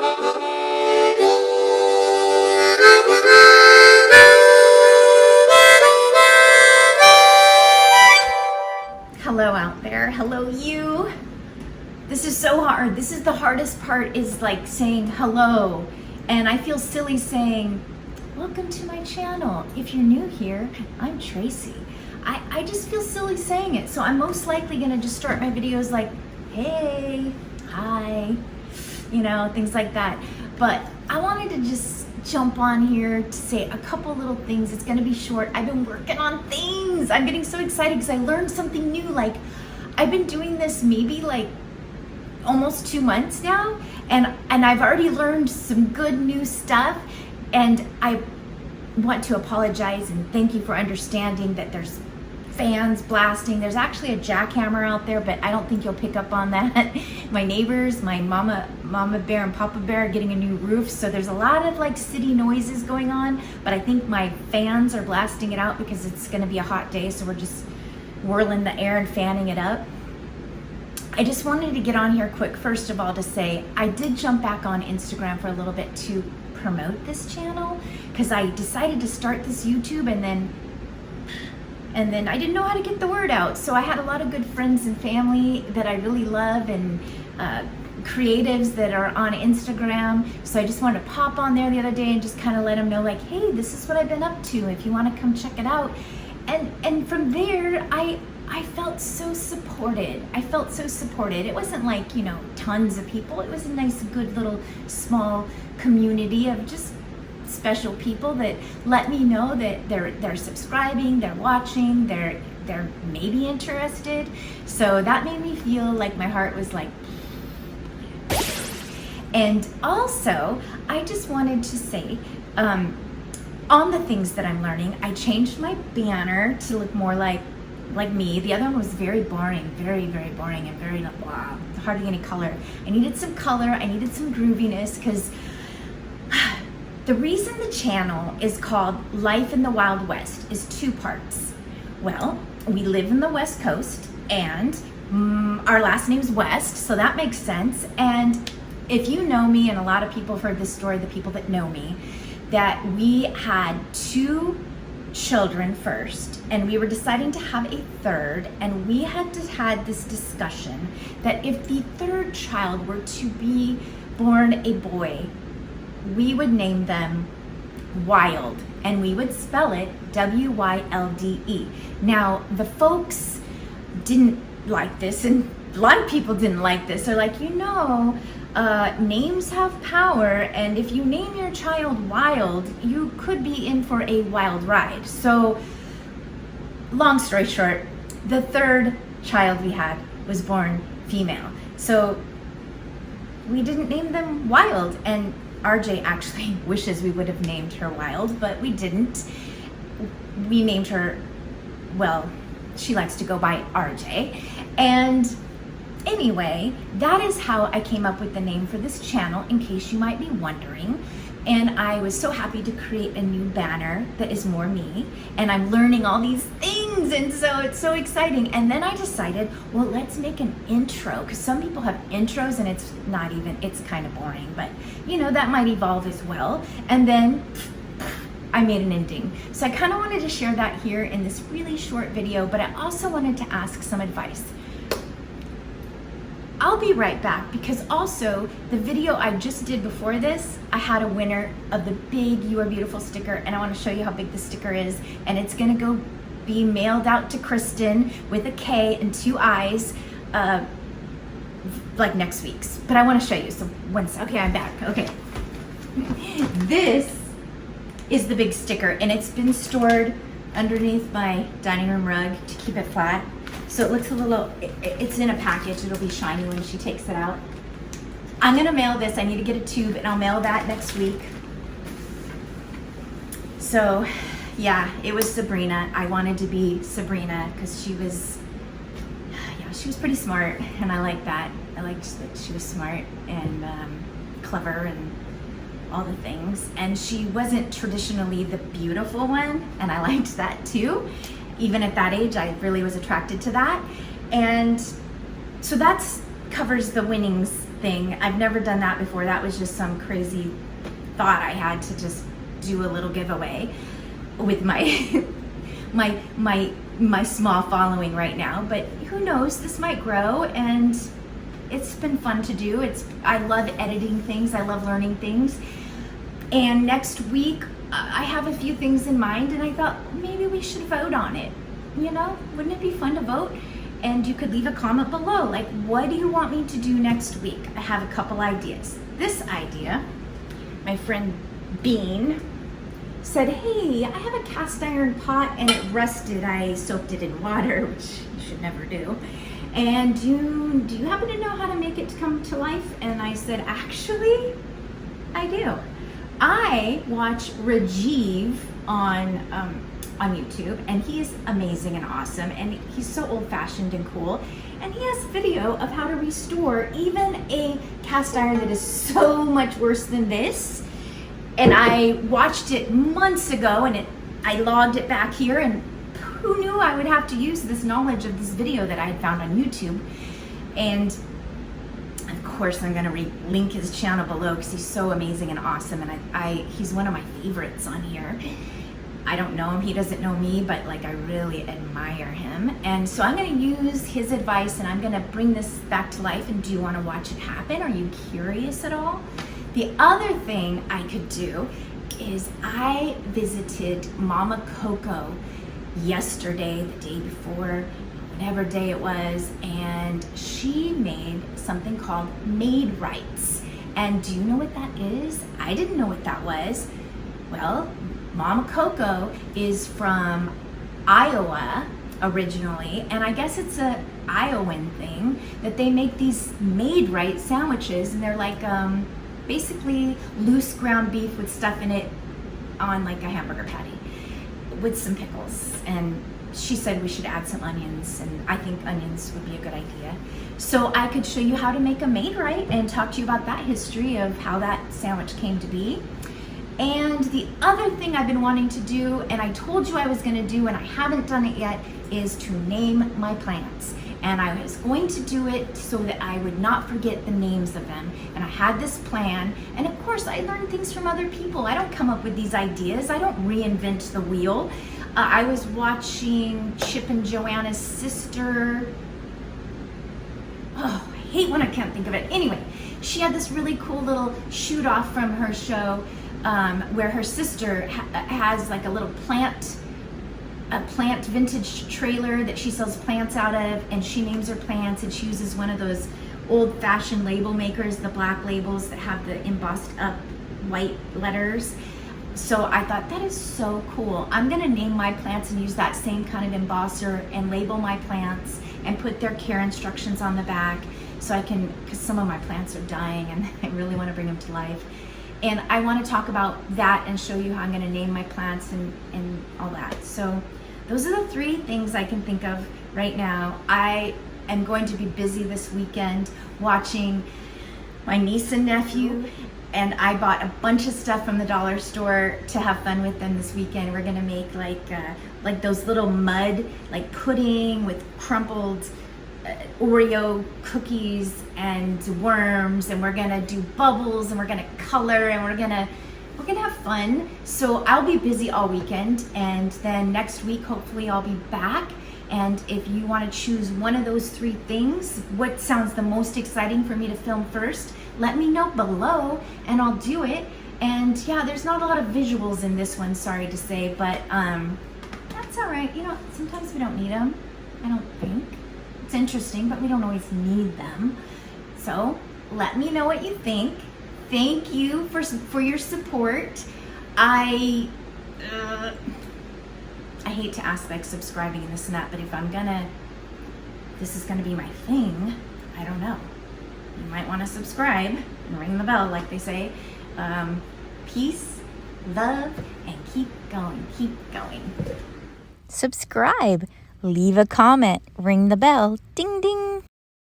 Hello out there. Hello you. This is so hard. This is the hardest part, is like saying hello. And I feel silly saying, welcome to my channel. If you're new here, I'm Tracy. I just feel silly saying it. So I'm most likely gonna just start my videos like, hey, hi, you know, things like that. But I wanted to just jump on here to say a couple little things. It's gonna be short. I've been working on things. I'm getting so excited because I learned something new. Like, I've been doing this maybe like almost 2 months now, and I've already learned some good new stuff, and I want to apologize and thank you for understanding that there's fans blasting. There's actually a jackhammer out there, but I don't think you'll pick up on that. My neighbors, my mama bear and papa bear are getting a new roof, so there's a lot of like city noises going on, but I think my fans are blasting it out because it's gonna be a hot day, so we're just whirling the air and fanning it up. I just wanted to get on here quick, first of all, to say I did jump back on Instagram for a little bit to promote this channel, because I decided to start this YouTube and then I didn't know how to get the word out. So I had a lot of good friends and family that I really love, and creatives that are on Instagram. So I just wanted to pop on there the other day and just kind of let them know, like, hey, this is what I've been up to, if you want to come check it out. And from there, I felt so supported. I felt so supported. It wasn't like, you know, tons of people. It was a nice, good little small community of just special people that let me know that they're subscribing, they're watching, they're maybe interested. So that made me feel like my heart was like. And also, I just wanted to say, on the things that I'm learning, I changed my banner to look more like me. The other one was very boring, very boring, and very blah, hardly any color. I needed some color, I needed some grooviness, because the reason the channel is called Life in the Wild West is 2 parts. Well, we live in the West Coast, and our last name's West, so that makes sense. And if you know me, and a lot of people have heard this story, the people that know me, that we had 2 children first, and we were deciding to have a third, and we had this discussion that if the third child were to be born a boy, we would name them Wild, and we would spell it W-Y-L-D-E. Now, the folks didn't like this, and a lot of people didn't like this. They're like, you know, names have power, and if you name your child Wild, you could be in for a wild ride. So, long story short, the third child we had was born female. So, we didn't name them Wild, and RJ actually wishes we would have named her Wild, but we didn't. We named her, well, she likes to go by RJ. And anyway, that is how I came up with the name for this channel, in case you might be wondering. And I was so happy to create a new banner that is more me, and I'm learning all these things, and so it's so exciting. And then I decided, well, let's make an intro, because some people have intros and it's kind of boring, but you know, that might evolve as well. And then I made an ending. So I kind of wanted to share that here in this really short video, but I also wanted to ask some advice. I'll be right back, because also the video I just did before this, I had a winner of the big You Are Beautiful sticker, and I want to show you how big the sticker is, and it's gonna go be mailed out to Kristen with a K and 2 I's, like next week's. But I want to show you, so one second. Okay, I'm back. Okay. This is the big sticker, and it's been stored underneath my dining room rug to keep it flat. So it looks a little, it's in a package. It'll be shiny when she takes it out. I'm gonna mail this. I need to get a tube, and I'll mail that next week. So yeah, it was Sabrina. I wanted to be Sabrina because she was pretty smart, and I like that. I liked that she was smart and clever and all the things. And she wasn't traditionally the beautiful one, and I liked that too. Even at that age, I really was attracted to that. And so that's covers the winnings thing. I've never done that before. That was just some crazy thought I had to just do a little giveaway with my my small following right now. But who knows, this might grow, and it's been fun to do. I love editing things. I love learning things. And next week, I have a few things in mind, and I thought maybe we should vote on it. You know, wouldn't it be fun to vote? And you could leave a comment below, like, what do you want me to do next week? I have a couple ideas. This idea, my friend Bean said, hey, I have a cast iron pot and it rusted. I soaked it in water, which you should never do. And do you happen to know how to make it come to life? And I said, actually, I do. I watch Rejiv on YouTube, and he is amazing and awesome, and he's so old-fashioned and cool. And he has video of how to restore even a cast iron that is so much worse than this. And I watched it months ago, and I logged it back here, and who knew I would have to use this knowledge of this video that I had found on YouTube. And of course, I'm gonna link his channel below because he's so amazing and awesome, and he's one of my favorites on here. I don't know him, he doesn't know me, but like I really admire him. And so I'm gonna use his advice, and I'm gonna bring this back to life. And do you wanna watch it happen? Are you curious at all? The other thing I could do is I visited Mama Coco yesterday, the day before, whatever day it was, and she made something called MAID-RITES. And do you know what that is? I didn't know what that was. Well, Mama Coco is from Iowa originally, and I guess it's a Iowan thing that they make these MAID-RITES sandwiches, and they're like basically loose ground beef with stuff in it on like a hamburger patty with some pickles. And she said we should add some onions, and I think onions would be a good idea. So I could show you how to make a MAID-RITE and talk to you about that history of how that sandwich came to be. And the other thing I've been wanting to do, and I told you I was gonna do and I haven't done it yet, is to name my plants. And I was going to do it so that I would not forget the names of them. And I had this plan, and of course I learn things from other people. I don't come up with these ideas. I don't reinvent the wheel. I was watching Chip and Joanna's sister. Oh, I hate when I can't think of it. Anyway, she had this really cool little shoot off from her show where her sister has like a little plant vintage trailer that she sells plants out of, and she names her plants, and she uses one of those old-fashioned label makers, the black labels that have the embossed up white letters. So I thought that is so cool. I'm gonna name my plants and use that same kind of embosser and label my plants and put their care instructions on the back, so I can, because some of my plants are dying and I really want to bring them to life. And I want to talk about that and show you how I'm going to name my plants and all that. So those are the three things I can think of right now. I am going to be busy this weekend watching my niece and nephew, and I bought a bunch of stuff from the dollar store to have fun with them this weekend. We're going to make like those little mud, like pudding with crumpled Oreo cookies and worms, and we're gonna do bubbles, and we're gonna color, and we're gonna have fun. So I'll be busy all weekend, and then next week hopefully I'll be back. And if you want to choose one of those three things, what sounds the most exciting for me to film first, let me know below and I'll do it. And yeah, there's not a lot of visuals in this one, sorry to say, but that's all right. You know, sometimes we don't need them, I don't think. It's interesting, but we don't always need them. So let me know what you think. Thank you for your support. I hate to ask like subscribing and this and that, but if this is gonna be my thing, I don't know. You might want to subscribe and ring the bell, like they say. Peace, love, and keep going, keep going. Subscribe, leave a comment, ring the bell, ding ding.